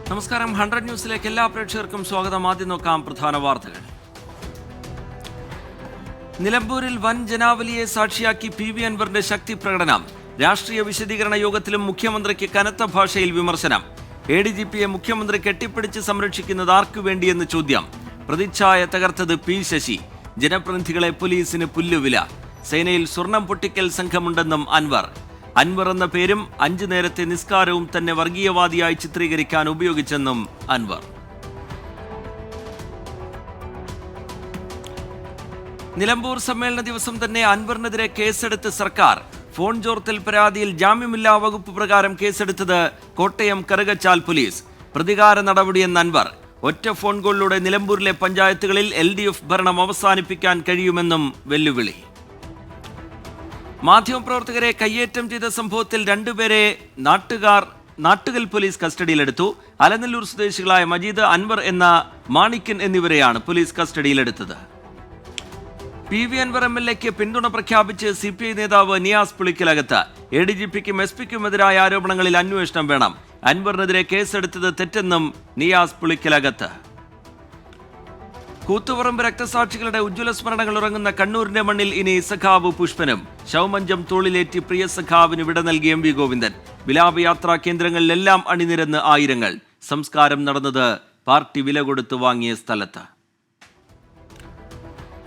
നമസ്കാരം. 100 ന്യൂസിലേക്ക് എല്ലാ പ്രേക്ഷകർക്കും സ്വാഗതം. ആദ്യം നോക്കാം പ്രധാന വാർത്തകൾ. നിലമ്പൂരിൽ വൻ ജനാവലിയെ സാക്ഷിയാക്കി PV അൻവറിന്റെ ശക്തി പ്രകടനം. രാഷ്ട്രീയ വിശദീകരണ യോഗത്തിലും മുഖ്യമന്ത്രിക്ക് കനത്ത ഭാഷയിൽ വിമർശനം. ADGPയെ മുഖ്യമന്ത്രി കെട്ടിപ്പിടിച്ച് സംരക്ഷിക്കുന്നത് ആർക്കു വേണ്ടിയെന്ന് ചോദ്യം. പ്രതിച്ഛായ തകർത്തത് P ശശി. ജനപ്രതിനിധികളെ പോലീസിന് പുല്ലുവില. സേനയിൽ സ്വർണം പൊട്ടിക്കൽ സംഘമുണ്ടെന്നും അൻവർ. അൻവർ എന്ന പേരും 5 നേരത്തെ നിസ്കാരവും തന്നെ വർഗീയവാദിയായി ചിത്രീകരിക്കാൻ ഉപയോഗിച്ചെന്നും അൻവർ. നിലമ്പൂർ സമ്മേളന ദിവസം തന്നെ അൻവറിനെതിരെ കേസെടുത്ത് സർക്കാർ. ഫോൺ ചോർത്തൽ പരാതിയിൽ ജാമ്യമില്ലാ വകുപ്പ് പ്രകാരം കേസെടുത്തത് കോട്ടയം കറുകച്ചാൽ പോലീസ്. പ്രതികാര നടപടിയെന്ന് അൻവർ. ഒറ്റ ഫോൺ കോളിലൂടെ നിലമ്പൂരിലെ പഞ്ചായത്തുകളിൽ LDF ഭരണം അവസാനിപ്പിക്കാൻ കഴിയുമെന്നും വെല്ലുവിളി. മാധ്യമപ്രവർത്തകരെ കയ്യേറ്റം ചെയ്ത സംഭവത്തിൽ 2 പേരെ നാട്ടുകൽ പോലീസ് കസ്റ്റഡിയിലെടുത്തു. അലനല്ലൂർ സ്വദേശികളായ മജീദ്, അൻവർ എന്ന മാണിക്കൻ എന്നിവരെയാണ് പോലീസ് കസ്റ്റഡിയിലെടുത്തത്. PV അൻവർ MLAക്ക് പിന്തുണ പ്രഖ്യാപിച്ച് CPI നേതാവ് നിയാസ് പുളിക്കലകത്ത്. ADGPക്കും SP-ക്കുമെതിരായ ആരോപണങ്ങളിൽ അന്വേഷണം വേണം. അൻവറിനെതിരെ കേസെടുത്തത് തെറ്റെന്നും നിയാസ് പുളിക്കലകത്ത്. കൂത്തുപറമ്പ് രക്തസാക്ഷികളുടെ ഉജ്ജ്വല സ്മരണകൾ ഉറങ്ങുന്ന കണ്ണൂരിന്റെ മണ്ണിൽ ഇനി സഖാവ് പുഷ്പനും. ശവമഞ്ചം തോളിലേറ്റി പ്രിയ സഖാവിന് വിട നൽകി MV ഗോവിന്ദൻ. വിലാപയാത്രാ കേന്ദ്രങ്ങളിലെല്ലാം അണിനിരന്ന് ആയിരങ്ങൾ. സംസ്കാരം നടന്നത് പാർട്ടി വില കൊടുത്തു വാങ്ങിയ സ്ഥലത്ത്.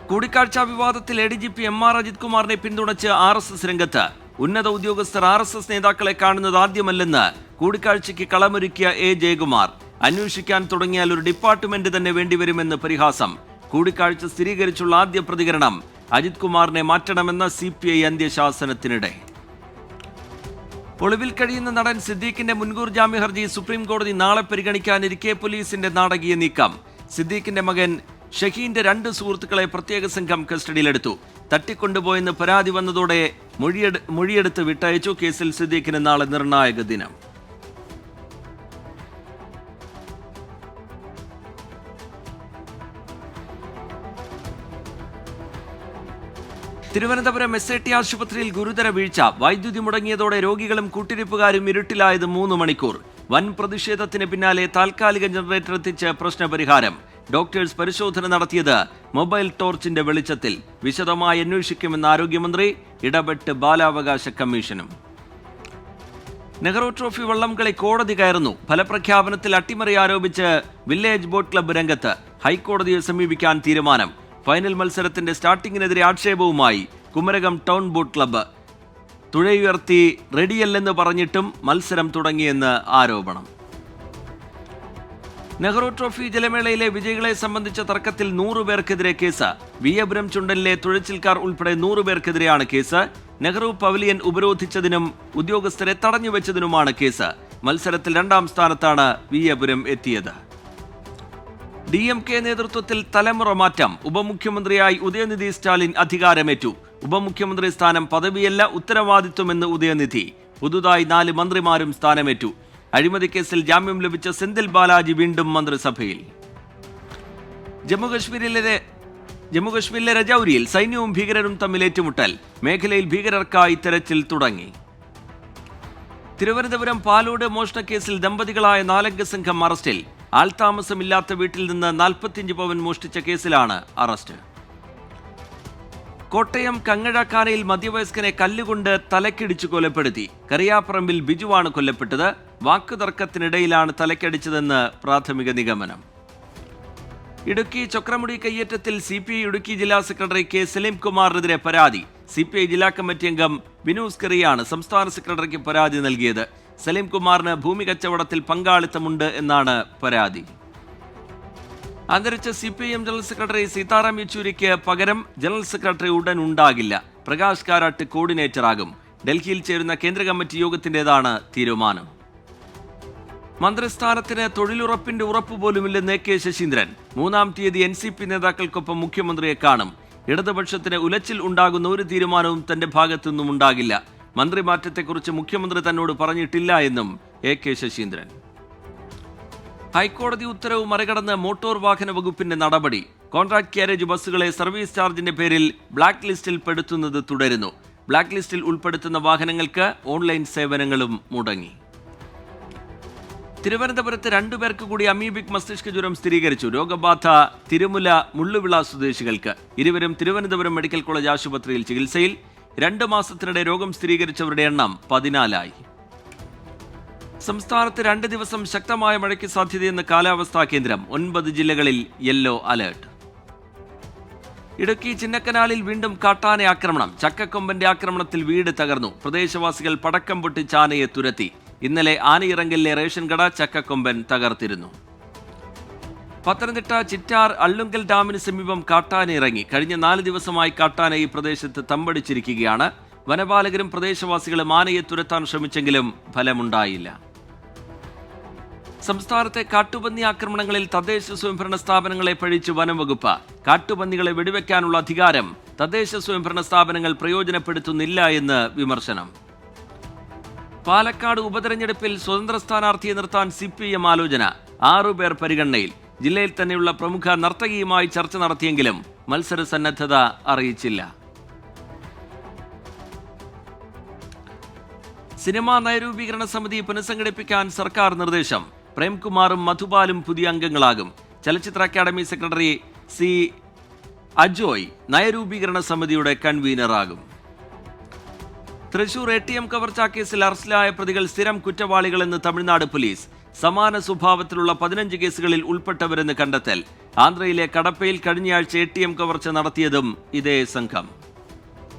കൂടിക്കാഴ്ച വിവാദത്തിൽ ADGP MR അജിത് കുമാറിനെ പിന്തുണച്ച് RSS രംഗത്ത്. ഉന്നത ഉദ്യോഗസ്ഥർ RSS നേതാക്കളെ കാണുന്നത് ആദ്യമല്ലെന്ന് കൂടിക്കാഴ്ചയ്ക്ക് കളമൊരുക്കിയ A ജയകുമാർ. അന്വേഷിക്കാൻ തുടങ്ങിയാൽ ഒരു ഡിപ്പാർട്ട്മെന്റ് തന്നെ വേണ്ടിവരുമെന്ന് പരിഹാസം. കൂടിക്കാഴ്ച സ്ഥിരീകരിച്ചുള്ള ആദ്യ പ്രതികരണം. അജിത് കുമാറിനെ മാറ്റണമെന്ന CPI അന്ത്യശാസനത്തിനിടെ. ഒളിവിൽ കഴിയുന്ന നടൻ സിദ്ദീഖിന്റെ മുൻകൂർ ജാമ്യ ഹർജി സുപ്രീം കോടതി നാളെ പരിഗണിക്കാനിരിക്കെ പോലീസിന്റെ നാടകീയ നീക്കം. സിദ്ദീഖിന്റെ മകൻ ഷഹീന്റെ 2 സുഹൃത്തുക്കളെ പ്രത്യേക സംഘം കസ്റ്റഡിയിലെടുത്തു. തട്ടിക്കൊണ്ടുപോയെന്ന് പരാതി വന്നതോടെ മൊഴിയെടുത്ത് വിട്ടയച്ചു. കേസിൽ സിദ്ദീഖിന് നാളെ നിർണായക ദിനം. തിരുവനന്തപുരം SIT ആശുപത്രിയിൽ ഗുരുതര വീഴ്ച. വൈദ്യുതി മുടങ്ങിയതോടെ രോഗികളും കൂട്ടിരിപ്പുകാരും ഇരുട്ടിലായത് 3 മണിക്കൂർ. വൻ പ്രതിഷേധത്തിന് പിന്നാലെ താൽക്കാലിക ജനറേറ്റർ എത്തിച്ച് പ്രശ്നപരിഹാരം. ഡോക്ടേഴ്സ് പരിശോധന നടത്തിയത് മൊബൈൽ ടോർച്ചിന്റെ വെളിച്ചത്തിൽ. വിശദമായി അന്വേഷിക്കുമെന്ന് ആരോഗ്യമന്ത്രി. ഇടപെട്ട് ബാലാവകാശ കമ്മീഷനും. നെഹ്റു ട്രോഫി വള്ളംകളി കോടതി കയറുന്നു. ഫലപ്രഖ്യാപനത്തിൽ അട്ടിമറി ആരോപിച്ച് വില്ലേജ് ബോട്ട് ക്ലബ്ബ് രംഗത്ത്. ഹൈക്കോടതിയെ സമീപിക്കാൻ തീരുമാനം. ഫൈനൽ മത്സരത്തിന്റെ സ്റ്റാർട്ടിങ്ങിനെതിരെ ആക്ഷേപവുമായി കുമരകം ടൗൺ ബോട്ട് ക്ലബ്ബ്. തുഴയുയർത്തി റെഡിയല്ലെന്ന് പറഞ്ഞിട്ടും മത്സരം തുടങ്ങിയെന്ന് ആരോപണം. നെഹ്റു ട്രോഫി ജലമേളയിലെ വിജയികളെ സംബന്ധിച്ച തർക്കത്തിൽ 100 പേർക്കെതിരെ കേസ്. വിയപുരം ചുണ്ടലിലെ തുഴച്ചിൽക്കാർ ഉൾപ്പെടെ 100 പേർക്കെതിരെയാണ് കേസ്. നെഹ്റു പവലിയൻ ഉപരോധിച്ചതിനും ഉദ്യോഗസ്ഥരെ തടഞ്ഞുവെച്ചതിനുമാണ് കേസ്. മത്സരത്തിൽ 2ാം സ്ഥാനത്താണ് വിയപുരം എത്തിയത്. DMK നേതൃത്വത്തിൽ തലമുറ മാറ്റം. ഉപമുഖ്യമന്ത്രിയായി ഉദയനിധി സ്റ്റാലിൻ അധികാരമേറ്റു. ഉപമുഖ്യമന്ത്രി സ്ഥാനം പദവിയല്ല, ഉത്തരവാദിത്വമെന്ന് ഉദയനിധി. പുതുതായി 4 മന്ത്രിമാരും സ്ഥാനമേറ്റു. അഴിമതി കേസിൽ ജാമ്യം ലഭിച്ച സെന്തിൽ ബാലാജി വീണ്ടും മന്ത്രിസഭയിൽ. ജമ്മുകശ്മീരിലെ രജൌരിയിൽ സൈന്യവും ഭീകരരും തമ്മിൽ ഏറ്റുമുട്ടൽ. മേഖലയിൽ ഭീകരർക്കായി തെരച്ചിൽ തുടങ്ങി. തിരുവനന്തപുരം പാലോട് മോഷണക്കേസിൽ ദമ്പതികളായ 4-അംഗ സംഘം അറസ്റ്റിൽ. ആൾതാമസമില്ലാത്ത വീട്ടിൽ നിന്ന് 45 പവൻ മോഷ്ടിച്ച കേസിലാണ് അറസ്റ്റ്. കോട്ടയം കങ്ങഴക്കാനയിൽ മധ്യവയസ്കനെ കല്ലുകൊണ്ട് തലക്കിടിച്ചു കൊലപ്പെടുത്തി. കറിയാപ്പറമ്പിൽ ബിജുവാണ് കൊല്ലപ്പെട്ടത്. വാക്കുതർക്കത്തിനിടയിലാണ് തലക്കടിച്ചതെന്ന് പ്രാഥമിക നിഗമനം. ഇടുക്കി ചൊക്രമുടി കയ്യേറ്റത്തിൽ CPI ഇടുക്കി ജില്ലാ സെക്രട്ടറി K സലീംകുമാറിനെതിരെ പരാതി. CPI ജില്ലാ കമ്മിറ്റി അംഗം ബിനൂസ് കറിയാണ് സംസ്ഥാന സെക്രട്ടറിക്ക് പരാതി നൽകിയത്. സലീംകുമാറിന് ഭൂമി കച്ചവടത്തിൽ പങ്കാളിത്തമുണ്ട് എന്നാണ് പരാതി. അന്തരിച്ച CPIM ജനറൽ സെക്രട്ടറി സീതാറാം യെച്ചൂരിക്ക് പകരം ജനറൽ സെക്രട്ടറി ഉടൻ ഉണ്ടാകില്ല. പ്രകാശ് കാരാട്ട് കോർഡിനേറ്ററാകും. ഡൽഹിയിൽ ചേരുന്ന കേന്ദ്ര കമ്മിറ്റി യോഗത്തിൻ്റെതാണ് തീരുമാനം. മന്ത്രിസ്ഥാനത്തിന് തൊഴിലുറപ്പിന്റെ ഉറപ്പ് പോലുമില്ലെന്ന് AK ശശീന്ദ്രൻ. 3-ാം തീയതി NCP നേതാക്കൾക്കൊപ്പം മുഖ്യമന്ത്രിയെ കാണും. ഇടതുപക്ഷത്തിന് ഉലച്ചിൽ ഉണ്ടാകുന്ന ഒരു തീരുമാനവും തന്റെ ഭാഗത്തുനിന്നും ഉണ്ടാകില്ല. മന്ത്രിമാറ്റത്തെക്കുറിച്ച് മുഖ്യമന്ത്രി തന്നോട് പറഞ്ഞിട്ടില്ല എന്നും AK ശശീന്ദ്രൻ. ഹൈക്കോടതി ഉത്തരവ് മറികടന്ന് മോട്ടോർ വാഹന വകുപ്പിന്റെ നടപടി. കോൺട്രാക്ട് കാരേജ് ബസ്സുകളെ സർവീസ് ചാർജിന്റെ പേരിൽ ബ്ലാക്ക് ലിസ്റ്റിൽ പെടുത്തുന്നത് തുടരുന്നു. ബ്ലാക്ക് ലിസ്റ്റിൽ ഉൾപ്പെടുത്തുന്ന വാഹനങ്ങൾക്ക് ഓൺലൈൻ സേവനങ്ങളും മുടങ്ങി. തിരുവനന്തപുരത്ത് 2 പേർക്ക് കൂടി അമീബിക് മസ്തിഷ്ക ജ്വരം സ്ഥിരീകരിച്ചു. രോഗബാധ തിരുമുല മുള്ളുവിള സ്വദേശികൾക്ക്. ഇരുവരും തിരുവനന്തപുരം മെഡിക്കൽ കോളേജ് ആശുപത്രിയിൽ ചികിത്സയിൽ. 2 മാസത്തിനിടെ രോഗം സ്ഥിരീകരിച്ചവരുടെ എണ്ണം 14 സംസ്ഥാനത്ത് 2 ദിവസം ശക്തമായ മഴയ്ക്ക് സാധ്യതയെന്ന് കാലാവസ്ഥാ കേന്ദ്രം. 9 ജില്ലകളിൽ യെല്ലോ അലേർട്ട്. ഇടുക്കി ചിന്നക്കനാലിൽ വീണ്ടും കാട്ടാന ആക്രമണം. ചക്കക്കൊമ്പന്റെ ആക്രമണത്തിൽ വീട് തകർന്നു. പ്രദേശവാസികൾ പടക്കം പൊട്ടിച്ച് ആനയെ തുരത്തി. ഇന്നലെ ആനയിറങ്കലിലെ റേഷൻ കട ചക്കക്കൊമ്പൻ തകർത്തിരുന്നു. പത്തനംതിട്ട ചിറ്റാർ അള്ളുങ്കൽ ഡാമിന് സമീപം കാട്ടാന ഇറങ്ങി. കഴിഞ്ഞ 4 ദിവസമായി കാട്ടാന ഈ പ്രദേശത്ത് തമ്പടിച്ചിരിക്കുകയാണ്. വനപാലകരും പ്രദേശവാസികളും ആനയെ തുരത്താൻ ശ്രമിച്ചെങ്കിലും ഫലമുണ്ടായില്ല. സംസ്ഥാനത്തെ കാട്ടുപന്നി ആക്രമണങ്ങളിൽ തദ്ദേശ സ്വയംഭരണ സ്ഥാപനങ്ങളെ പഴിച്ച് വനംവകുപ്പ്. കാട്ടുപന്നികളെ വെടിവെക്കാനുള്ള അധികാരം തദ്ദേശ സ്വയംഭരണ സ്ഥാപനങ്ങൾ പ്രയോജനപ്പെടുത്തുന്നില്ല എന്ന് വിമർശനം. പാലക്കാട് ഉപതെരഞ്ഞെടുപ്പിൽ സ്വതന്ത്ര സ്ഥാനാർത്ഥിയെ നിർത്താൻ CPM ആലോചന. 6 പേർ പരിഗണനയിൽ. ജില്ലയിൽ തന്നെയുള്ള പ്രമുഖ നർത്തകിയുമായി ചർച്ച നടത്തിയെങ്കിലും മത്സര സന്നദ്ധത അറിയിച്ചില്ല. സിനിമാ നയരൂപീകരണ സമിതി പുനഃസംഘടിപ്പിക്കാൻ സർക്കാർ നിർദ്ദേശം. പ്രേംകുമാറും മധുപാലും പുതിയ അംഗങ്ങളാകും. ചലച്ചിത്ര അക്കാദമി സെക്രട്ടറി C. അജോയ് നയരൂപീകരണ സമിതിയുടെ കൺവീനറാകും. തൃശൂർ ATM കവർച്ചാ കേസിൽ അറസ്റ്റിലായ പ്രതികൾ സ്ഥിരം കുറ്റവാളികളെന്ന് തമിഴ്നാട് പോലീസ്. സമാന സ്വഭാവത്തിലുള്ള 15 കേസുകളിൽ ഉൾപ്പെട്ടവരെന്ന് കണ്ടെത്തൽ. ആന്ധ്രയിലെ കടപ്പയിൽ കഴിഞ്ഞയാഴ്ച ATM കവർച്ച നടത്തിയതും ഇതേ സംഘം.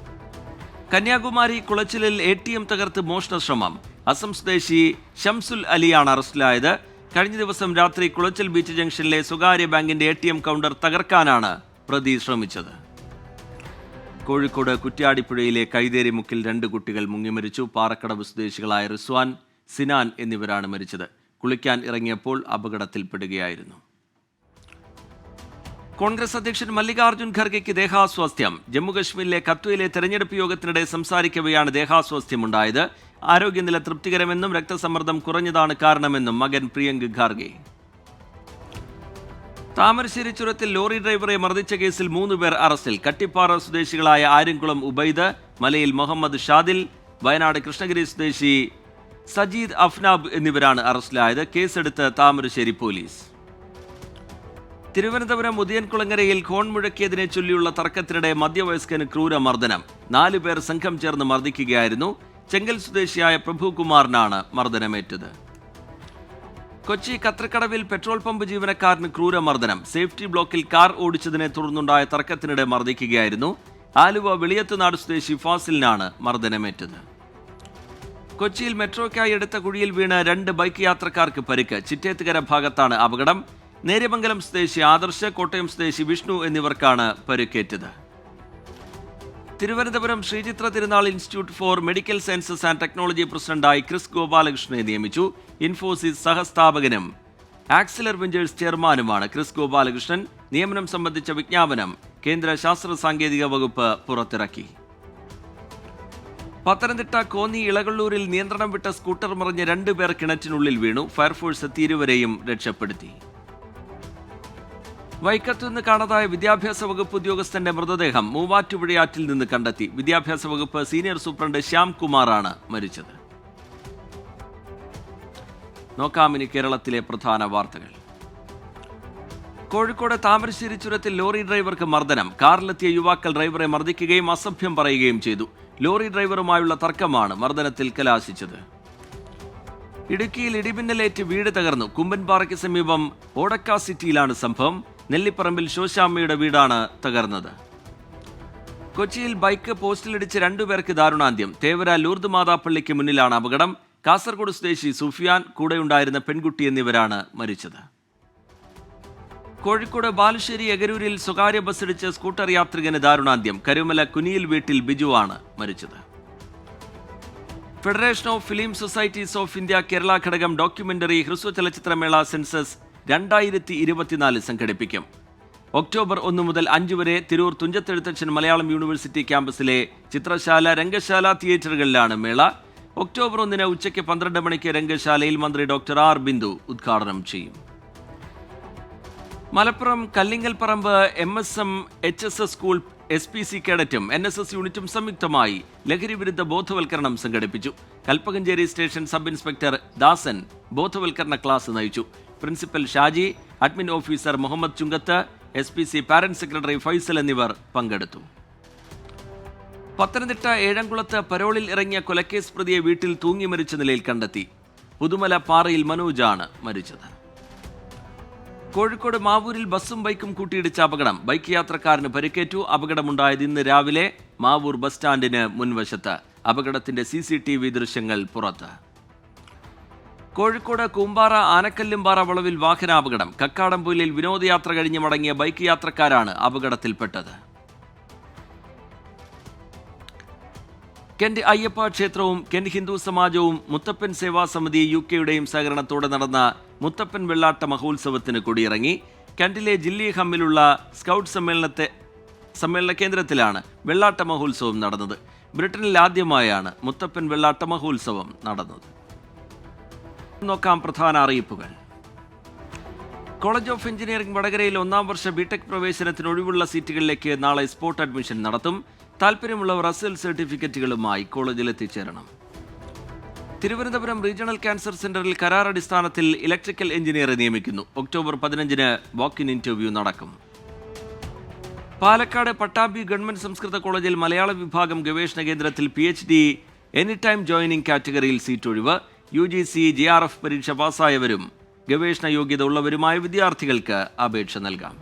കന്യാകുമാരി കുളച്ചിലിൽ ATM തകർത്ത് മോഷണശ്രമം. അസം സ്വദേശി ഷംസുൽ അലിയാണ് അറസ്റ്റിലായത്. കഴിഞ്ഞ ദിവസം രാത്രി കുളച്ചിൽ ബീച്ച് ജംഗ്ഷനിലെ സ്വകാര്യ ബാങ്കിന്റെ ATM കൗണ്ടർ തകർക്കാനാണ് പ്രതി ശ്രമിച്ചത്. കോഴിക്കോട് കുറ്റ്യാടിപ്പുഴയിലെ കൈതേരിമുക്കിൽ 2 കുട്ടികൾ മുങ്ങിമരിച്ചു. പാറക്കടവ് സ്വദേശികളായ റിസ്വാൻ, സിനാൻ എന്നിവരാണ് മരിച്ചത്. കുളിക്കാൻ ഇറങ്ങിയപ്പോൾ അപകടത്തിൽപ്പെടുകയായിരുന്നു. കോൺഗ്രസ് അധ്യക്ഷൻ മല്ലികാർജ്ജുൻ ഖർഗെയ്ക്ക് ദേഹാസ്വാസ്ഥ്യം. ജമ്മുകശ്മീരിലെ കത്വയിലെ തെരഞ്ഞെടുപ്പ് യോഗത്തിനിടെ സംസാരിക്കവെയാണ് ദേഹാസ്വാസ്ഥ്യമുണ്ടായത്. ആരോഗ്യനില തൃപ്തികരമെന്നും രക്തസമ്മർദ്ദം കുറഞ്ഞതാണ് കാരണമെന്നും മകൻ പ്രിയങ്ക് ഖാർഗെ. താമരശ്ശേരി ചുരത്തിൽ ലോറി ഡ്രൈവറെ മർദ്ദിച്ച കേസിൽ 3 പേർ അറസ്റ്റിൽ. കട്ടിപ്പാറ സ്വദേശികളായ ആര്യംകുളം ഉബൈദ്, മലയിൽ മുഹമ്മദ് ഷാദിൽ, വയനാട് കൃഷ്ണഗിരി സ്വദേശി സജീദ് അഫ്നാബ് എന്നിവരാണ് അറസ്റ്റിലായത്. കേസെടുത്ത് താമരശ്ശേരി പോലീസ്. തിരുവനന്തപുരം മുതിയൻകുളങ്ങരയിൽ ഹോൺ മുഴക്കിയതിനെ ചൊല്ലിയുള്ള തർക്കത്തിനിടെ മധ്യവയസ്കന് ക്രൂരമർദ്ദനം. 4 പേർ സംഘം ചേർന്ന് മർദ്ദിക്കുകയായിരുന്നു. ചെങ്കൽ സ്വദേശിയായ പ്രഭുകുമാറിനാണ് മർദ്ദനമേറ്റത്. കൊച്ചി കത്രക്കടവിൽ പെട്രോൾ പമ്പ് ജീവനക്കാരന് ക്രൂരമർദ്ദനം. സേഫ്റ്റി ബ്ലോക്കിൽ കാർ ഓടിച്ചതിനെ തുടർന്നുണ്ടായ തർക്കത്തിനിടെ മർദ്ദിക്കുകയായിരുന്നു. ആലുവ വെളിയത്തുനാട് സ്വദേശി ഫാസിലിനാണ് മർദ്ദനമേറ്റത്. കൊച്ചിയിൽ മെട്രോയ്ക്കായി എടുത്ത കുഴിയിൽ വീണ് 2 ബൈക്ക് യാത്രക്കാർക്ക് പരിക്ക്. ചിറ്റേത്തുകര ഭാഗത്താണ് അപകടം. നേര്യമംഗലം സ്വദേശി ആദർശ്, കോട്ടയം സ്വദേശി വിഷ്ണു എന്നിവർക്കാണ് പരിക്കേറ്റത്. Thiruvananthapuram Sree Chitra Tirunal institute for medical sciences and technology പ്രസിഡന്റായി ക്രിസ് ഗോപാലകൃഷ്ണനെ നിയമിച്ചു. ഇൻഫോസിസ് സഹസ്ഥാപകനും ആക്സിലർ വെഞ്ചേഴ്സ് ചെയർമാനുമാണ് ക്രിസ് ഗോപാലകൃഷ്ണൻ. നിയമനം സംബന്ധിച്ച വിജ്ഞാപനം കേന്ദ്ര ശാസ്ത്ര സാങ്കേതിക വകുപ്പ് പുറത്തിറക്കി. പത്തനംതിട്ട കോന്നി ഇളകള്ളൂരിൽ നിയന്ത്രണം വിട്ട സ്കൂട്ടർ മറിഞ്ഞ് 2 പേർ കിണറ്റിനുള്ളിൽ വീണു. ഫയർഫോഴ്സ് എത്തി ഇരുവരെയും രക്ഷപ്പെടുത്തി. വൈക്കത്തുനിന്ന് കാണാതായ വിദ്യാഭ്യാസ വകുപ്പ് ഉദ്യോഗസ്ഥന്റെ മൃതദേഹം മൂവാറ്റുപുഴയാറ്റിൽ നിന്ന് കണ്ടെത്തി. വിദ്യാഭ്യാസ വകുപ്പ് സീനിയർ സൂപ്രണ്ട് ശ്യാം കുമാറാണ് മരിച്ചത്. നോക്കാം ഇനി കേരളത്തിലെ പ്രധാന വാർത്തകൾ. കോഴിക്കോട് താമരശ്ശേരി ചുരത്തിൽ ലോറി ഡ്രൈവർക്ക് മർദ്ദനം. കാറിലെത്തിയ യുവാക്കൾ ഡ്രൈവറെ മർദ്ദിക്കുകയും അസഭ്യം പറയുകയും ചെയ്തു. ലോറി ഡ്രൈവറുമായുള്ള തർക്കമാണ് മർദ്ദനത്തിൽ കലാശിച്ചത്. ഇടുക്കിയിൽ ഇടിമിന്നലേറ്റ് വീട് തകർന്നു. കുമ്പൻപാറയ്ക്ക് സമീപം ഓടക്ക സിറ്റിയിലാണ് സംഭവം. നെല്ലിപ്പറമ്പിൽ ശോശാമ്മയുടെ വീടാണ് തകർന്നത്. കൊച്ചിയിൽ ബൈക്ക് പോസ്റ്റിലിടിച്ച് 2 പേർക്ക് ദാരുണാന്ത്യം. തേവര ലൂർദ് മാതാപ്പള്ളിക്ക് മുന്നിലാണ് അപകടം. കാസർഗോഡ് സ്വദേശി സുഫിയാൻ, കൂടെയുണ്ടായിരുന്ന പെൺകുട്ടി എന്നിവരാണ് മരിച്ചത്. കോഴിക്കോട് ബാലുശ്ശേരി എഗരൂരിൽ സ്വകാര്യ ബസ്സിടിച്ച് സ്കൂട്ടർ യാത്രികന് ദാരുണാന്ത്യം. കരുമല കുനിയിൽ വീട്ടിൽ ബിജുവാണ് മരിച്ചത്. Federation of film societies of India Kerala ഘടകം ഡോക്യുമെന്ററി ഹ്രസ്വ ചലച്ചിത്രമേള സെൻസസ് 2024 സംഘടിപ്പിക്കും. ഒക്ടോബർ 1 മുതൽ 5 വരെ തിരൂർ തുഞ്ചത്തെഴുത്തച്ഛൻ മലയാളം യൂണിവേഴ്സിറ്റി ക്യാമ്പസിലെ ചിത്രശാല, രംഗശാല തിയേറ്ററുകളിലാണ് മേള. ഒക്ടോബർ 1 ഉച്ചയ്ക്ക് 12 മണിക്ക് രംഗശാലയിൽ മന്ത്രി ഡോക്ടർ ആർ ബിന്ദു ഉദ്ഘാടനം ചെയ്യും. Malappuram Kallingalparamba MSM HSS school SPC കേഡറ്റും NSS യൂണിറ്റും സംയുക്തമായി ലഹരി വിരുദ്ധ ബോധവൽക്കരണം സംഘടിപ്പിച്ചു. Kalpakanchery station sub inspector Dasan ബോധവൽക്കരണ ക്ലാസ് നയിച്ചു. Principal Shaji, admin officer Muhammad Chungath, SPC parent secretary Faisal എന്നിവർ പങ്കെടുത്തു. പത്തനംതിട്ട ഏഴംകുളത്ത് പരോളിൽ ഇറങ്ങിയ കൊലക്കേസ് പ്രതിയെ വീട്ടിൽ തൂങ്ങി മരിച്ച നിലയിൽ കണ്ടെത്തി. പുതുമല പാറയിൽ മനോജാണ് മരിച്ചത്. കോഴിക്കോട് മാവൂരിൽ ബസ്സും ബൈക്കും കൂട്ടിയിടിച്ച അപകടം. ബൈക്ക് യാത്രക്കാരന് പരിക്കേറ്റു. അപകടമുണ്ടായത് ഇന്ന് രാവിലെ മാവൂർ ബസ് സ്റ്റാൻഡിന് മുൻവശത്ത്. അപകടത്തിന്റെ CCTV ദൃശ്യങ്ങൾ പുറത്ത്. കോഴിക്കോട് കൂമ്പാറ ആനക്കല്ലുംപാറ വളവിൽ വാഹനാപകടം. കക്കാടംപൊയിലിൽ വിനോദയാത്ര കഴിഞ്ഞ് മടങ്ങിയ ബൈക്ക് യാത്രക്കാരാണ് അപകടത്തിൽപ്പെട്ടത്. കെന്റ് അയ്യപ്പ ക്ഷേത്രവും കെന്റ് ഹിന്ദു സമാജവും മുത്തപ്പൻ സേവാ സമിതി UK-യുടെയും സഹകരണത്തോടെ നടന്ന മുത്തപ്പൻ വെള്ളാട്ട മഹോത്സവത്തിന് കൊടിയിറങ്ങി. കെന്റിലെ ജില്ലി ഹമ്മിലുള്ള സ്കൗട്ട് സമ്മേളന കേന്ദ്രത്തിലാണ് വെള്ളാട്ട മഹോത്സവം നടന്നത്. ബ്രിട്ടനിൽ ആദ്യമായാണ് മുത്തപ്പൻ വെള്ളാട്ട മഹോത്സവം നടന്നത്. നോക്കാം പ്രധാന അറിയിപ്പുകൾ. കോളേജ് ഓഫ് എഞ്ചിനീയറിംഗ് വടകരയിൽ 1ാം വർഷ BTech പ്രവേശനത്തിന് ഒഴിവുള്ള സീറ്റുകളിലേക്ക് നാളെ സ്പോട്ട് അഡ്മിഷൻ നടത്തും. താൽപ്പര്യമുള്ളവർ അസൽ സർട്ടിഫിക്കറ്റുകളുമായി കോളേജിൽ എത്തിച്ചേരണം. തിരുവനന്തപുരം റീജിയണൽ ക്യാൻസർ സെന്ററിൽ കരാർ അടിസ്ഥാനത്തിൽ ഇലക്ട്രിക്കൽ എഞ്ചിനീയറെ നിയമിക്കുന്നു. ഒക്ടോബർ 15-ന് വാക്ക്-ഇൻ ഇന്റർവ്യൂ നടക്കും. പാലക്കാട് പട്ടാമ്പി ഗവൺമെന്റ് സംസ്കൃത കോളേജിൽ മലയാള വിഭാഗം ഗവേഷണ കേന്ദ്രത്തിൽ PhD എനി ടൈം ജോയിനിങ് കാറ്റഗറിയിൽ സീറ്റ് ഒഴിവ്. UGC JRF പരീക്ഷ പാസ്സായവരും ഗവേഷണ യോഗ്യത ഉള്ളവരുമായ വിദ്യാർത്ഥികൾക്ക് അപേക്ഷ നൽകാം.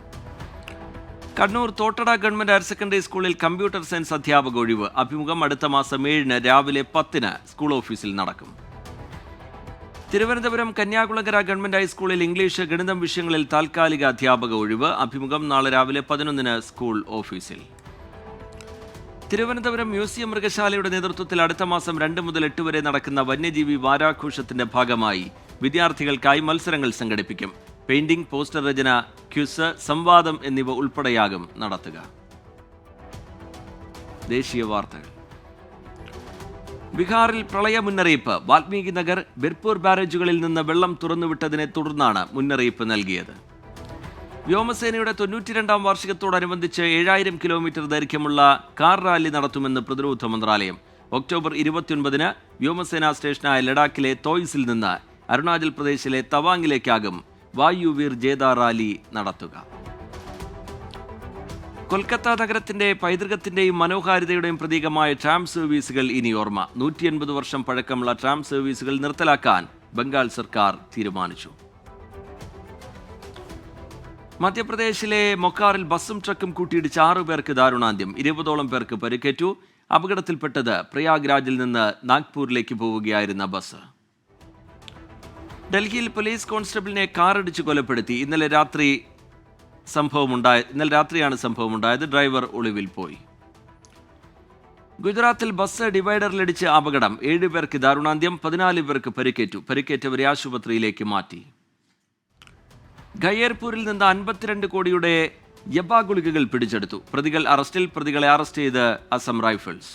Kannur Thottada government higher secondary സ്കൂളിൽ കമ്പ്യൂട്ടർ സയൻസ് അധ്യാപക ഒഴിവ്. അഭിമുഖം അടുത്ത മാസം 7-ന് രാവിലെ 10-ന് സ്കൂൾ ഓഫീസിൽ നടക്കും. തിരുവനന്തപുരം കന്യാകുളങ്ങര ഗവൺമെന്റ് ഹൈസ്കൂളിൽ ഇംഗ്ലീഷ്, ഗണിതം വിഷയങ്ങളിൽ താൽക്കാലിക അധ്യാപക ഒഴിവ്. അഭിമുഖം നാളെ രാവിലെ 11-ന് സ്കൂൾ ഓഫീസിൽ. തിരുവനന്തപുരം മ്യൂസിയം മൃഗശാലയുടെ നേതൃത്വത്തിൽ അടുത്ത മാസം 2 മുതൽ 8 വരെ നടക്കുന്ന വന്യജീവി വാരാഘോഷത്തിന്റെ ഭാഗമായി വിദ്യാർത്ഥികൾക്കായി മത്സരങ്ങൾ സംഘടിപ്പിക്കും. പെയിന്റിംഗ്, പോസ്റ്റർ രചന, ക്വിസ്, സംവാദം എന്നിവ ഉൾപ്പെടെയാകും നടത്തുക. ദേശീയ വാർത്തകൾ. ബീഹാറിൽ പ്രളയ മുന്നറിയിപ്പ്. വാൽമീകി നഗർ, ബിർപൂർ ബാരേജുകളിൽ നിന്ന് വെള്ളം തുറന്നുവിട്ടതിനെ തുടർന്നാണ് മുന്നറിയിപ്പ് നൽകിയത്. വ്യോമസേനയുടെ 92ാം വാർഷികത്തോടനുബന്ധിച്ച് 7000 കിലോമീറ്റർ ദൈർഘ്യമുള്ള കാർ റാലി നടത്തുമെന്ന് പ്രതിരോധ മന്ത്രാലയം. ഒക്ടോബർ 29-ന് വ്യോമസേനാ സ്റ്റേഷനായ ലഡാക്കിലെ തോയ്സിൽ നിന്ന് അരുണാചൽ പ്രദേശിലെ തവാങ്ങിലേക്കാകും വായുവീർ ജേദ റാലി നടത്തുക. കൊൽക്കത്ത നഗരത്തിന്റെ പൈതൃകത്തിന്റെയും മനോഹാരിതയുടെയും പ്രതീകമായ ട്രാം സർവീസുകൾ ഇനി ഓർമ്മ. 180 വർഷം പഴക്കമുള്ള ട്രാം സർവീസുകൾ നിർത്തലാക്കാൻ ബംഗാൾ സർക്കാർ തീരുമാനിച്ചു. മധ്യപ്രദേശിലെ മൊക്കാറിൽ ബസ്സും ട്രക്കും കൂട്ടിയിടിച്ച് 6 പേർക്ക് ദാരുണാന്ത്യം. 20ഓളം പേർക്ക് പരിക്കേറ്റു. അപകടത്തിൽപ്പെട്ടത് പ്രയാഗ്രാജിൽ നിന്ന് നാഗ്പൂരിലേക്ക് പോവുകയായിരുന്ന ബസ്. ഡൽഹിയിൽ പോലീസ് കോൺസ്റ്റബിളിനെ കാറിടിച്ച് കൊലപ്പെടുത്തി. ഇന്നലെ രാത്രിയാണ് സംഭവമുണ്ടായത്. ഡ്രൈവർ ഒളിവിൽ പോയി. ഗുജറാത്തിൽ ബസ് ഡിവൈഡറിലിടിച്ച് അപകടം. 7 പേർക്ക് ദാരുണാന്ത്യം, 14 പേർക്ക് പരിക്കേറ്റു. പരിക്കേറ്റവരെ ആശുപത്രിയിലേക്ക് മാറ്റി. ഖയ്യർപൂരിൽ നിന്ന് 52 കോടിയുടെ യബ ഗുളികകൾ പിടിച്ചെടുത്തു. പ്രതികൾ അറസ്റ്റിൽ. പ്രതികളെ അറസ്റ്റ് ചെയ്ത് അസം റൈഫിൾസ്.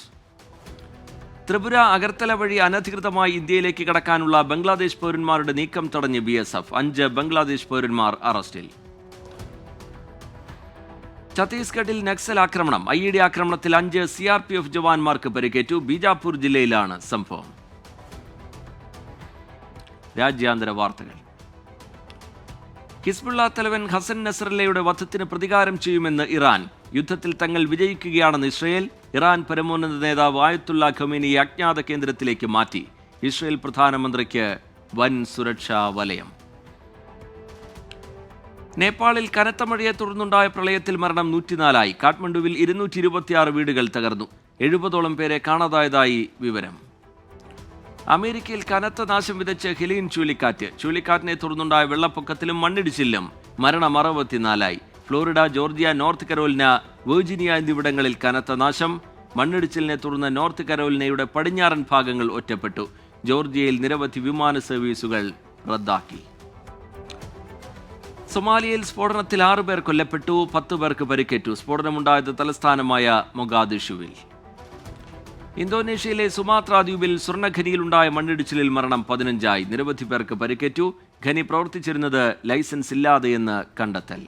ത്രിപുര അഗർത്തല വഴി അനധികൃതമായി ഇന്ത്യയിലേക്ക് കടക്കാനുള്ള ബംഗ്ലാദേശ് പൗരന്മാരുടെ നീക്കം തടഞ്ഞ് BSF. 5 ബംഗ്ലാദേശ് പൗരന്മാർ അറസ്റ്റിൽ. ഛത്തീസ്ഗഡിൽ നക്സൽ ആക്രമണം. IED ആക്രമണത്തിൽ 5 CRPF ജവാന്മാർക്ക് പരിക്കേറ്റു. ബീജാപൂർ ജില്ലയിലാണ് സംഭവം. രാജ്യാന്തര വാർത്തകൾ. ഹിസ്ബുള്ള തലവൻ ഹസൻ നസ്രല്ലയുടെ വധത്തിന് പ്രതികാരം ചെയ്യുമെന്ന് ഇറാൻ. യുദ്ധത്തിൽ തങ്ങൾ വിജയിക്കുകയാണെന്ന് ഇസ്രയേൽ. ഇറാൻ പരമോന്നത നേതാവ് ആയത്തുള്ള ഖമീനിയെ അജ്ഞാത കേന്ദ്രത്തിലേക്ക് മാറ്റി. ഇസ്രയേൽ പ്രധാനമന്ത്രിക്ക് വൻ സുരക്ഷാ വലയം. നേപ്പാളിൽ കനത്ത മഴയെ തുടർന്നുണ്ടായ പ്രളയത്തിൽ മരണം 104. കാഠ്മണ്ഡുവിൽ 226 വീടുകൾ തകർന്നു. 70ഓളം പേരെ കാണാതായതായി വിവരം. അമേരിക്കയിൽ കനത്ത നാശം വിതച്ച് ഹെലീൻ ചുഴലിക്കാറ്റ്. ചുഴലിക്കാറ്റിനെ തുടർന്നുണ്ടായ വെള്ളപ്പൊക്കത്തിലും മണ്ണിടിച്ചിലും മരണം 64. Florida, Georgia, North Carolina, Virginia എന്നിവിടങ്ങളിൽ കനത്ത നാശം. മണ്ണിടിച്ചിലിനെ തുടർന്ന് നോർത്ത് കരോലിനയുടെ പടിഞ്ഞാറൻ ഭാഗങ്ങൾ ഒറ്റപ്പെട്ടു. ജോർജിയയിൽ നിരവധി വിമാന സർവീസുകൾ റദ്ദാക്കി. സൊമാലിയയിൽ സ്ഫോടനത്തിൽ 6 പേർ കൊല്ലപ്പെട്ടു, 10 പേർക്ക് പരിക്കേറ്റു. സ്ഫോടനമുണ്ടായത് തലസ്ഥാനമായ മൊഗാദിഷുവിൽ. ഇന്തോനേഷ്യയിലെ സുമാത്ര ദ്വീപിൽ സ്വർണ്ണഖനിയിലുണ്ടായ മണ്ണിടിച്ചിലിൽ മരണം 15. നിരവധി പേർക്ക് പരിക്കേറ്റു. ഖനി പ്രവർത്തിച്ചിരുന്നത് ലൈസൻസ് ഇല്ലാതെയെന്ന് കണ്ടെത്തൽ.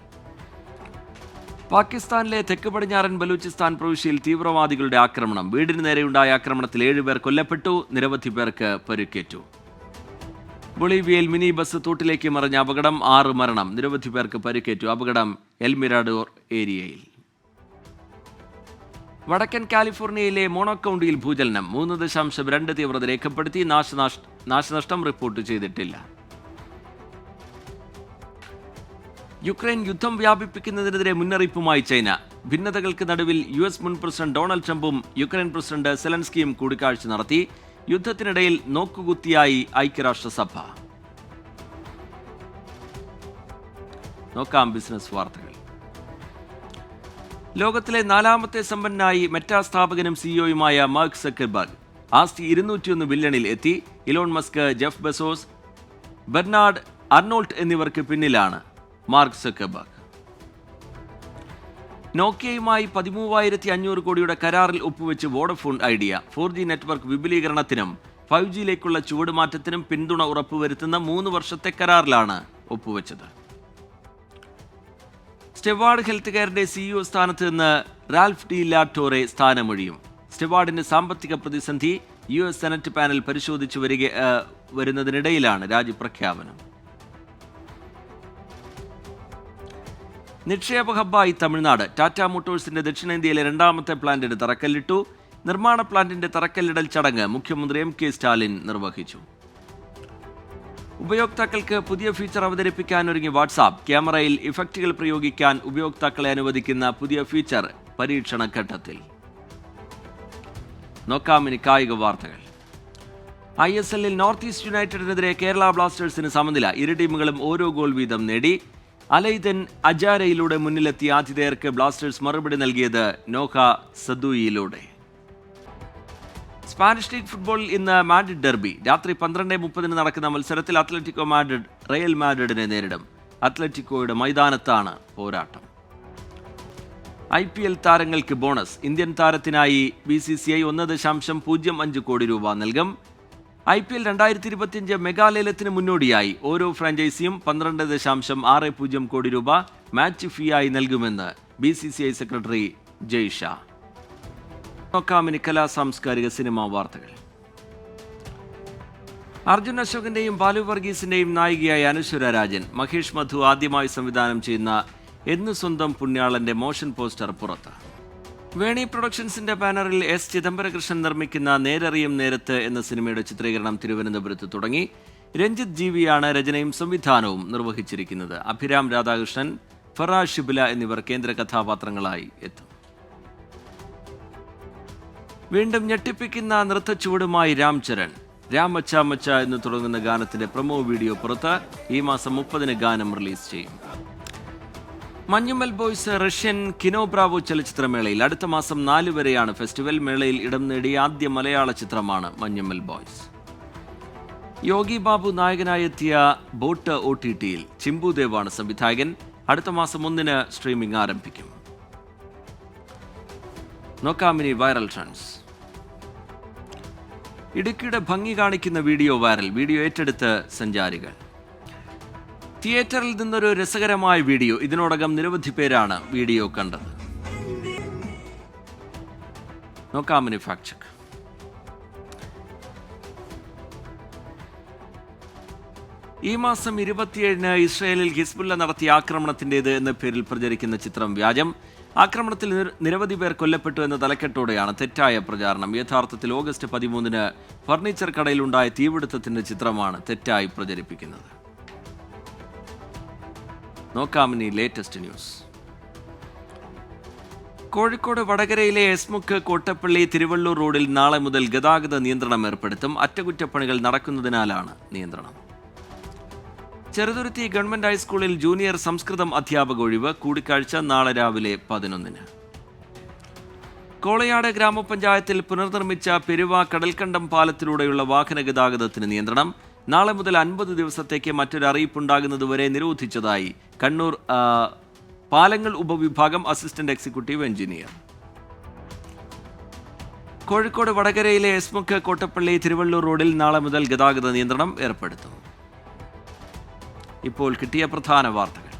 പാകിസ്ഥാനിലെ തെക്ക് പടിഞ്ഞാറൻ ബലൂചിസ്ഥാൻ പ്രവിശ്യയിൽ തീവ്രവാദികളുടെ ആക്രമണം. വീടിന് നേരെയുണ്ടായ ആക്രമണത്തിൽ 7 പേർ കൊല്ലപ്പെട്ടു, നിരവധി പേർക്ക് പരിക്കേറ്റു. ബൊളീവിയയിൽ മിനി ബസ് തൂട്ടിലേക്ക് മറിഞ്ഞ അപകടം, 6 മരണം, നിരവധി പേർക്ക് പരിക്കേറ്റു. അപകടം എൽ മിരാഡോർ ഏരിയയിൽ. വടക്കൻ കാലിഫോർണിയയിലെ മോണോ കൗണ്ടിയിൽ ഭൂചലനം, 3.2 തീവ്രത രേഖപ്പെടുത്തി. നാശനഷ്ടം റിപ്പോർട്ട് ചെയ്തിട്ടില്ല. യുക്രൈൻ യുദ്ധം വ്യാപിപ്പിക്കുന്നതിനെതിരെ മുന്നറിയിപ്പുമായി ചൈന. ഭിന്നതകൾക്ക് നടുവിൽ US മുൻ പ്രസിഡന്റ് ഡൊണാൾഡ് ട്രംപും യുക്രൈൻ പ്രസിഡന്റ് സെലൻസ്കിയും കൂടിക്കാഴ്ച നടത്തി. യുദ്ധത്തിനിടയിൽ നോക്കുകുത്തിയായി ഐക്യരാഷ്ട്രസഭ. നോക്കാം ബിസിനസ് വാർത്തകൾ. ലോകത്തിലെ 4ാമത്തെ സമ്പന്നനായി മെറ്റാ സ്ഥാപകനും സിഇഒയുമായ മാർക്ക് സക്കർബർഗ് ആസ്തി 201 ബില്യണിൽ എത്തി. Elon Musk, Jeff Bezos, Bernard Arnault എന്നിവർക്ക് പിന്നിലാണ് മാർക്ക് സക്കർബർഗ്. നോക്കിയയുമായി 13,500 കോടിയുടെ കരാറിൽ ഒപ്പുവെച്ച് വോഡഫോൺ ഐഡിയ. 4G നെറ്റ്വർക്ക് വിപുലീകരണത്തിനും 5Gയിലേക്കുള്ള ചുവടുമാറ്റത്തിനും പിന്തുണ ഉറപ്പുവരുത്തുന്ന 3 വർഷത്തെ കരാറിലാണ് ഒപ്പുവെച്ചത്. സ്റ്റെവാർഡ് ഹെൽത്ത് കെയറിന്റെ സിഇഒ സ്ഥാനത്ത് നിന്ന് റാൽഫ് ഡി ലാറ്റോറെ സ്ഥാനമൊഴിയും. സ്റ്റെവാർഡിന്റെ സാമ്പത്തിക പ്രതിസന്ധി US സെനറ്റ് പാനൽ പരിശോധിച്ചു വരുന്നതിനിടയിലാണ് രാജിപ്രഖ്യാപനം. നിക്ഷേപ ഹബ്ബായി തമിഴ്നാട്. ടാറ്റ മോട്ടോഴ്സിന്റെ ദക്ഷിണേന്ത്യയിലെ 2ാമത്തെ പ്ലാന്റിന് തറക്കല്ലിട്ടു. നിർമ്മാണ പ്ലാന്റിന്റെ തറക്കല്ലിടൽ ചടങ്ങ് മുഖ്യമന്ത്രി MK സ്റ്റാലിൻ നിർവഹിച്ചു. ഉപയോക്താക്കൾക്ക് പുതിയ ഫീച്ചർ അവതരിപ്പിക്കാൻ ഒരുങ്ങി വാട്സാപ്പ്. ക്യാമറയിൽ ഇഫക്റ്റുകൾ പ്രയോഗിക്കാൻ ഉപയോക്താക്കളെ അനുവദിക്കുന്ന പുതിയ ഫീച്ചർ പരീക്ഷണ ഘട്ടത്തിൽ. നോക്കാം ഇനി കായിക വാർത്തകൾ. ISLൽ നോർത്ത് ഈസ്റ്റ് യുണൈറ്റഡിനെതിരെ കേരള ബ്ലാസ്റ്റേഴ്സിന് സമനില. ഇരു ടീമുകളും ഓരോ ഗോൾ വീതം നേടി. അലൈതൻ അജാരയിലൂടെ മുന്നിലെത്തിയ ആതിഥേയർക്ക് ബ്ലാസ്റ്റേഴ്സ് മറുപടി നൽകിയത് നോഹ സദൂയിലൂടെ. സ്പാനിഷ് ലീഗ് ഫുട്ബോളിൽ ഇന്ന് മാഡ്രിഡ് ഡെർബി. രാത്രി 12:30 നടക്കുന്ന മത്സരത്തിൽ അത്ലറ്റിക്കോ മാഡ്രിഡ് റയൽ മാഡ്രിഡിനെ നേരിടും. അത്ലറ്റിക്കോയുടെ മൈതാനത്താണ് പോരാട്ടം. IPL താരങ്ങൾക്ക് ബോണസ്. ഇന്ത്യൻ താരത്തിനായി BCCI 1.05 കോടി രൂപ നൽകും. IPL 2025 മെഗാലേലത്തിന് മുന്നോടിയായി ഓരോ ഫ്രാഞ്ചൈസിയും 12.60 കോടി രൂപ മാച്ച് ഫീ ആയി നൽകുമെന്ന് BCCI സെക്രട്ടറി ജയ് ഷാ. നോക്കാമിനി കലാ സാംസ്കാരിക സിനിമാ വാർത്തകൾ. അർജുൻ അശോകന്റെയും ബാലു വർഗീസിന്റെയും നായികയായ അനശ്വര രാജൻ, മഹേഷ് മധു ആദ്യമായി സംവിധാനം ചെയ്യുന്ന എന്ന് സ്വന്തം പുണ്യാളന്റെ മോഷൻ പോസ്റ്റർ പുറത്ത്. വേണി പ്രൊഡക്ഷൻസിന്റെ ബാനറിൽ S ചിദംബരകൃഷ്ണൻ നിർമ്മിക്കുന്ന നേരറിയും നേരത്ത് എന്ന സിനിമയുടെ ചിത്രീകരണം തിരുവനന്തപുരത്ത് തുടങ്ങി. രഞ്ജിത്ത് ജീവിയാണ് രചനയും സംവിധാനവും നിർവഹിച്ചിരിക്കുന്നത്. അഭിരാം രാധാകൃഷ്ണൻ, ഫറാസ് ഷിബില എന്നിവർ കേന്ദ്ര കഥാപാത്രങ്ങളായി എത്തും. വീണ്ടും ഞെട്ടിപ്പിക്കുന്ന നൃത്തച്ചുവടുമായി രാം ചരൺ. രാം മച്ച മച്ച എന്ന് തുടങ്ങുന്ന ഗാനത്തിന്റെ പ്രൊമോ വീഡിയോ പുറത്ത്. ഈ മാസം 30 ഗാനം റിലീസ് ചെയ്യും. Manjummel boys Russian കിനോ Bravo ചലച്ചിത്രമേളയിൽ. അടുത്ത മാസം 4 വരെയാണ് ഫെസ്റ്റിവൽ. മേളയിൽ ഇടം നേടിയ ആദ്യ മലയാള ചിത്രമാണ് മഞ്ഞുമൽ ബോയ്സ്. യോഗി ബാബു നായകനായെത്തിയ ബോട്ട് OTTയിൽ. ചിമ്പുദേവാണ് സംവിധായകൻ. അടുത്ത മാസം 1 സ്ട്രീമിംഗ് ആരംഭിക്കും. നോക്കാമിനി വൈറൽ ട്രെൻഡ്സ്. ഇടുക്കിയുടെ ഭംഗി കാണിക്കുന്ന വീഡിയോ വൈറൽ. വീഡിയോ ഏറ്റെടുത്ത് സഞ്ചാരികൾ. തിയേറ്ററിൽ നിന്നൊരു രസകരമായ വീഡിയോ. ഇതിനോടകം നിരവധി പേരാണ് വീഡിയോ കണ്ടത്. നോക്കാമിനി ഫാക്ട് ചെക്ക്. ഈ മാസം 27-ന് ഇസ്രായേലിൽ ഹിസ്ബുള്ള നടത്തിയ ആക്രമണത്തിൻ്റേത് എന്ന പേരിൽ പ്രചരിക്കുന്ന ചിത്രം വ്യാജം. ആക്രമണത്തിൽ നിരവധി പേർ കൊല്ലപ്പെട്ടു എന്ന തലക്കെട്ടോടെയാണ് തെറ്റായ പ്രചാരണം. യഥാർത്ഥത്തിൽ ഓഗസ്റ്റ് 13-ന് ഫർണിച്ചർ കടയിലുണ്ടായ തീപിടുത്തത്തിന്റെ ചിത്രമാണ് തെറ്റായി പ്രചരിപ്പിക്കുന്നത്. നോക്കാമിനി ലേറ്റസ്റ്റ് ന്യൂസ്. കോഴിക്കോട് വടകരയിലെ എസ്മുക്ക് കോട്ടപ്പള്ളി തിരുവള്ളൂർ റോഡിൽ നാളെ മുതൽ ഗതാഗത നിയന്ത്രണം ഏർപ്പെടുത്തും. അറ്റകുറ്റപ്പണികൾ നടക്കുന്നതിനാലാണ് നിയന്ത്രണം. ചെറുതുരുത്തി ഗവൺമെന്റ് ഹൈസ്കൂളിൽ ജൂനിയർ സംസ്കൃതം അധ്യാപക ഒഴിവ്. കൂടിക്കാഴ്ച നാളെ രാവിലെ 11-ന്. കോളയാട് ഗ്രാമപഞ്ചായത്തിൽ പുനർനിർമ്മിച്ച പെരുവ കടൽക്കണ്ടം പാലത്തിലൂടെയുള്ള വാഹന ഗതാഗതത്തിന് നിയന്ത്രണം. നാളെ മുതൽ 50 ദിവസത്തേക്ക് മറ്റൊരു അറിയിപ്പുണ്ടാകുന്നതുവരെ നിരോധിച്ചതായി കണ്ണൂർ പാലങ്ങൾ ഉപവിഭാഗം അസിസ്റ്റന്റ് എക്സിക്യൂട്ടീവ് എഞ്ചിനീയർ. കോഴിക്കോട് വടകരയിലെ എസ്മുക്ക് കോട്ടപ്പള്ളി തിരുവള്ളൂർ റോഡിൽ നാളെ മുതൽ ഗതാഗത നിയന്ത്രണം ഏർപ്പെടുത്തും. ഇപ്പോൾ കിട്ടിയ പ്രധാന വാർത്തകൾ.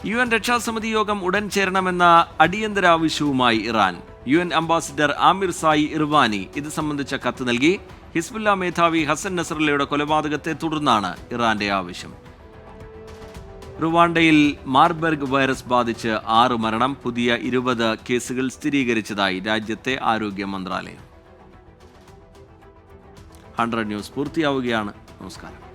UN രക്ഷാസമിതി യോഗം ഉടൻ ചേരണമെന്ന അടിയന്തര ആവശ്യവുമായി Iran. UN ambassador Amir Saeid Iravani ഇത് സംബന്ധിച്ച കത്ത് നൽകി. ഹിസ്ബുല്ല മേധാവി ഹസൻ നസറുള്ളയുടെ കൊലപാതകത്തെ തുടർന്നാണ് ഇറാന്റെ ആവശ്യം. റുവാണ്ടയിൽ മാർബർഗ് വൈറസ് ബാധിച്ച് 6 മരണം, പുതിയ 20 കേസുകൾ സ്ഥിരീകരിച്ചതായി രാജ്യത്തെ ആരോഗ്യ മന്ത്രാലയം. 100 ന്യൂസ് പൂർത്തിയാവുകയാണ്. നമസ്കാരം.